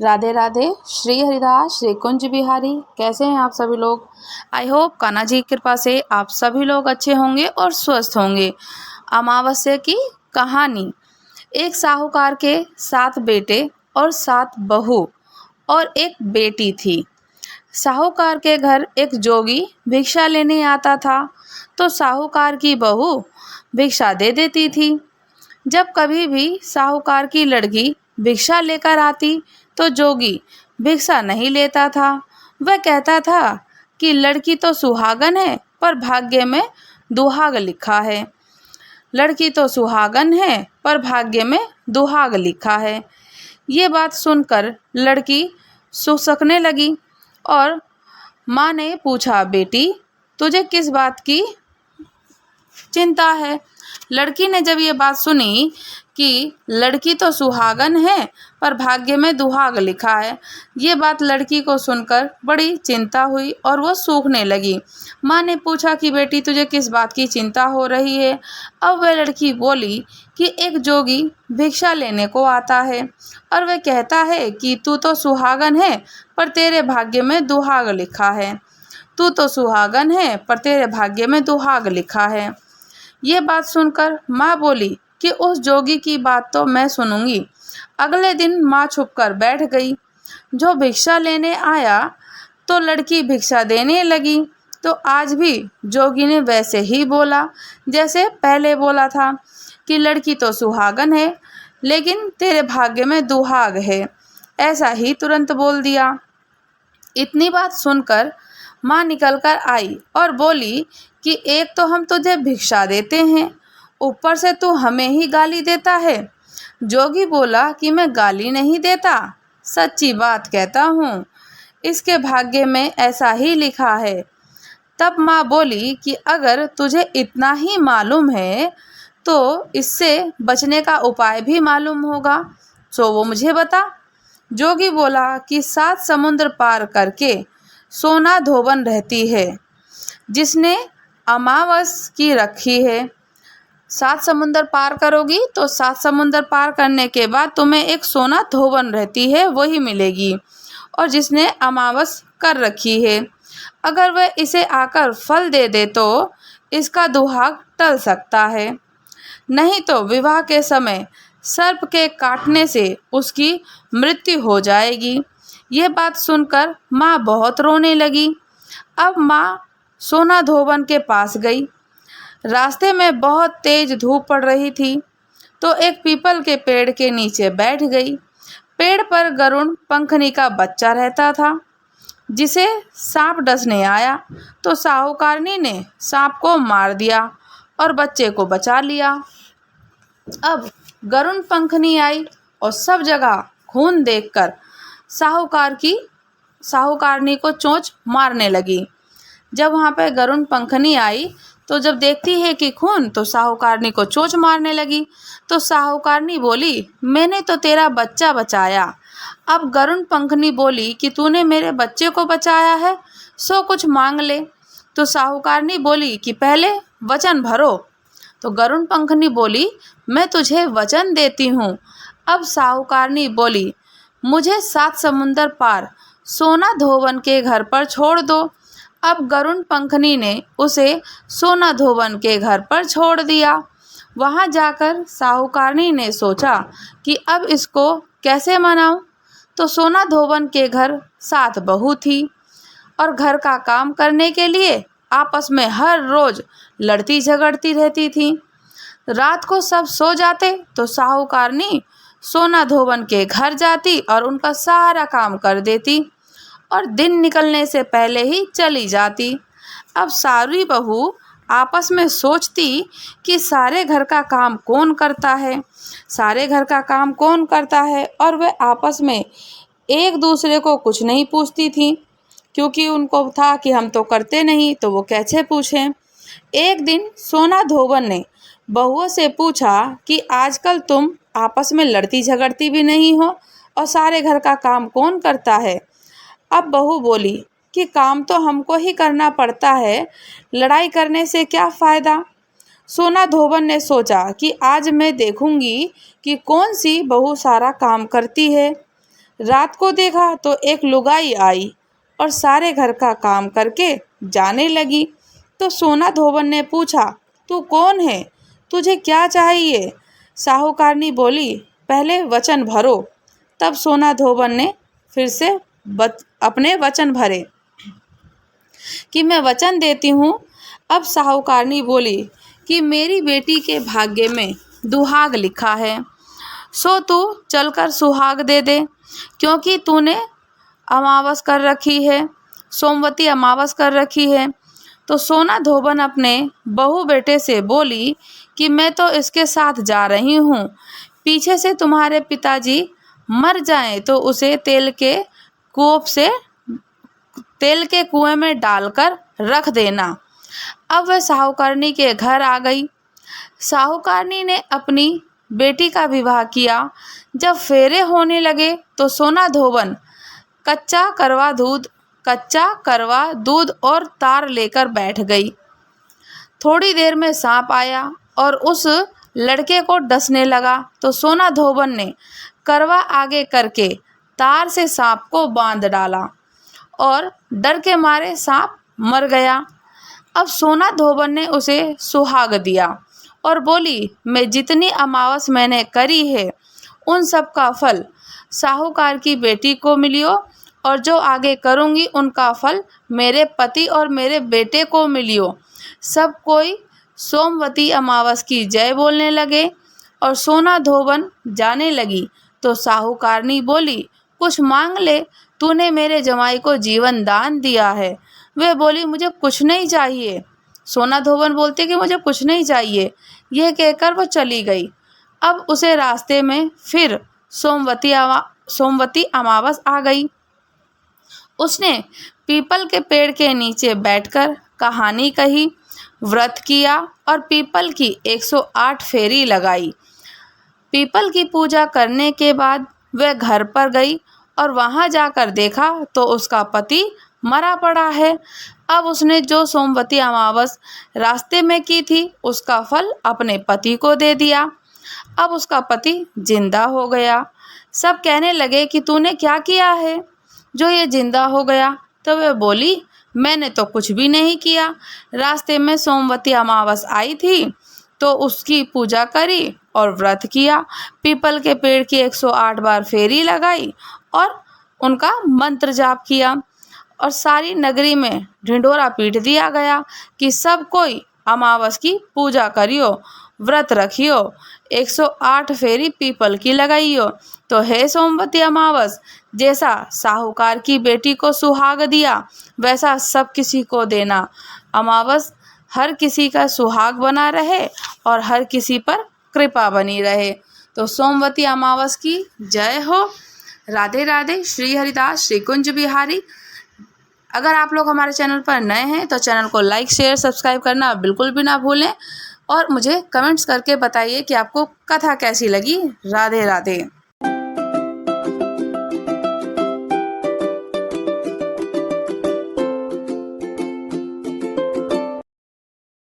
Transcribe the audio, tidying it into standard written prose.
राधे राधे। श्री हरिदास श्री कुंज बिहारी। कैसे हैं आप सभी लोग? आई होप कान्हा जी की कृपा से आप सभी लोग अच्छे होंगे और स्वस्थ होंगे। अमावस्या की कहानी। एक साहूकार के 7 बेटे और 7 बहू और एक बेटी थी। साहूकार के घर एक जोगी भिक्षा लेने आता था तो साहूकार की बहू भिक्षा दे देती थी। जब कभी भी साहूकार की लड़की भिक्षा लेकर आती तो जोगी भिक्षा नहीं लेता था। वह कहता था कि लड़की तो सुहागन है पर भाग्य में दुहाग लिखा है। लड़की तो सुहागन है पर भाग्य में दुहाग लिखा है। ये बात सुनकर लड़की सुसकने लगी और माँ ने पूछा, बेटी तुझे किस बात की चिंता है? लड़की ने जब ये बात सुनी कि लड़की तो सुहागन है पर भाग्य में दुहाग लिखा है, ये बात लड़की को सुनकर बड़ी चिंता हुई और वो सूखने लगी। माँ ने पूछा कि बेटी तुझे किस बात की चिंता हो रही है? अब वह लड़की बोली कि एक जोगी भिक्षा लेने को आता है और वह कहता है कि तू तो सुहागन है पर तेरे भाग्य में दुहाग लिखा है। तू तो सुहागन है पर तेरे भाग्य में दुहाग लिखा है। ये बात सुनकर माँ बोली कि उस जोगी की बात तो मैं सुनूंगी। अगले दिन माँ छुपकर बैठ गई। जो भिक्षा लेने आया तो लड़की भिक्षा देने लगी तो आज भी जोगी ने वैसे ही बोला जैसे पहले बोला था कि लड़की तो सुहागन है लेकिन तेरे भाग्य में दुहाग है। ऐसा ही तुरंत बोल दिया। इतनी बात सुनकर माँ निकलकर आई और बोली कि एक तो हम तुझे भिक्षा देते हैं, ऊपर से तू हमें ही गाली देता है। जोगी बोला कि मैं गाली नहीं देता, सच्ची बात कहता हूँ, इसके भाग्य में ऐसा ही लिखा है। तब माँ बोली कि अगर तुझे इतना ही मालूम है तो इससे बचने का उपाय भी मालूम होगा, तो वो मुझे बता। जोगी बोला कि 7 समुद्र पार करके सोना धोबन रहती है जिसने अमावस की रखी है। 7 समुंदर पार करोगी तो 7 समुंदर पार करने के बाद तुम्हें एक सोना धोबन रहती है वही मिलेगी और जिसने अमावस कर रखी है। अगर वह इसे आकर फल दे दे तो इसका दुहाग टल सकता है, नहीं तो विवाह के समय सर्प के काटने से उसकी मृत्यु हो जाएगी। ये बात सुनकर माँ बहुत रोने लगी। अब माँ सोना धोबन के पास गई। रास्ते में बहुत तेज धूप पड़ रही थी तो एक पीपल के पेड़ के नीचे बैठ गई। पेड़ पर गरुड़ पंखनी का बच्चा रहता था जिसे सांप डसने आया तो साहूकारनी ने सांप को मार दिया और बच्चे को बचा लिया। अब गरुड़ पंखनी आई और सब जगह खून देखकर साहूकारनी को चोंच मारने लगी। जब वहाँ पे गरुड़ पंखनी आई तो जब देखती है कि खून तो साहूकारनी को चोंच मारने लगी। तो साहूकारनी बोली, मैंने तो तेरा बच्चा बचाया। अब गरुड़ पंखनी बोली कि तूने मेरे बच्चे को बचाया है सो कुछ मांग ले। तो साहूकारनी बोली कि पहले वचन भरो। तो गरुड़ पंखनी बोली, मैं तुझे वचन देती हूँ। अब साहूकारनी बोली, मुझे 7 समुंदर पार सोना धोबन के घर पर छोड़ दो। अब गरुड़ पंखनी ने उसे सोना धोबन के घर पर छोड़ दिया। वहाँ जाकर साहूकारनी ने सोचा कि अब इसको कैसे मनाऊं। तो सोना धोबन के घर 7 बहू थी और घर का काम करने के लिए आपस में हर रोज लड़ती झगड़ती रहती थी। रात को सब सो जाते तो साहूकारनी सोना धोबन के घर जाती और उनका सारा काम कर देती और दिन निकलने से पहले ही चली जाती। अब सारी बहू आपस में सोचती कि सारे घर का काम कौन करता है, सारे घर का काम कौन करता है, और वे आपस में एक दूसरे को कुछ नहीं पूछती थी क्योंकि उनको था कि हम तो करते नहीं तो वो कैसे पूछें। एक दिन सोना धोबन ने बहुओं से पूछा कि आजकल तुम आपस में लड़ती झगड़ती भी नहीं हो और सारे घर का काम कौन करता है? अब बहू बोली कि काम तो हमको ही करना पड़ता है, लड़ाई करने से क्या फ़ायदा। सोना धोबन ने सोचा कि आज मैं देखूंगी कि कौन सी बहू सारा काम करती है। रात को देखा तो एक लुगाई आई और सारे घर का काम करके जाने लगी। तो सोना धोबन ने पूछा, तू कौन है, तुझे क्या चाहिए? साहूकारनी बोली, पहले वचन भरो। तब सोना धोबन ने फिर से अपने वचन भरे कि मैं वचन देती हूँ। अब साहूकारनी बोली कि मेरी बेटी के भाग्य में दुहाग लिखा है, सो तू चलकर सुहाग दे दे, क्योंकि तूने अमावस कर रखी है, सोमवती अमावस कर रखी है। तो सोना धोबन अपने बहू बेटे से बोली कि मैं तो इसके साथ जा रही हूँ, पीछे से तुम्हारे पिताजी मर जाएं तो उसे तेल के कुएं में डालकर रख देना। अब वह साहूकारनी के घर आ गई। साहूकारनी ने अपनी बेटी का विवाह किया। जब फेरे होने लगे तो सोना धोबन कच्चा करवा दूध और तार लेकर बैठ गई। थोड़ी देर में सांप आया और उस लड़के को डसने लगा। तो सोना धोबन ने करवा आगे करके तार से सांप को बांध डाला और डर के मारे सांप मर गया। अब सोना धोबन ने उसे सुहाग दिया और बोली, मैं जितनी अमावस मैंने करी है उन सब का फल साहूकार की बेटी को मिलियो, और जो आगे करूँगी उनका फल मेरे पति और मेरे बेटे को मिलियो। सब कोई सोमवती अमावस की जय बोलने लगे और सोना धोबन जाने लगी। तो साहूकारनी बोली, कुछ मांग ले, तूने मेरे जमाई को जीवन दान दिया है। वह बोली, मुझे कुछ नहीं चाहिए। सोना धोबन बोलते कि मुझे कुछ नहीं चाहिए। यह कहकर वो चली गई। अब उसे रास्ते में फिर सोमवती अमावस आ गई। उसने पीपल के पेड़ के नीचे बैठकर कहानी कही, व्रत किया और पीपल की 108 फेरी लगाई। पीपल की पूजा करने के बाद वह घर पर गई और वहां जाकर देखा तो उसका पति मरा पड़ा है। अब उसने जो सोमवती अमावस रास्ते में की थी उसका फल अपने पति को दे दिया। अब उसका पति जिंदा हो गया। सब कहने लगे कि तूने क्या किया है जो ये जिंदा हो गया? तो वह बोली, मैंने तो कुछ भी नहीं किया। रास्ते में सोमवती अमावस आई थी तो उसकी पूजा करी और व्रत किया, पीपल के पेड़ की 108 बार फेरी लगाई और उनका मंत्र जाप किया, और सारी नगरी में ढिंढोरा पीट दिया गया कि सब कोई अमावस की पूजा करियो, व्रत रखियो, 108 फेरी पीपल की लगाइयो। तो हे सोमवती अमावस, जैसा साहूकार की बेटी को सुहाग दिया वैसा सब किसी को देना। अमावस हर किसी का सुहाग बना रहे और हर किसी पर कृपा बनी रहे। तो सोमवती अमावस की जय हो। राधे राधे। श्री हरिदास श्री कुंज बिहारी। अगर आप लोग हमारे चैनल पर नए हैं तो चैनल को लाइक शेयर सब्सक्राइब करना बिल्कुल भी ना भूलें, और मुझे कमेंट्स करके बताइए कि आपको कथा कैसी लगी। राधे राधे।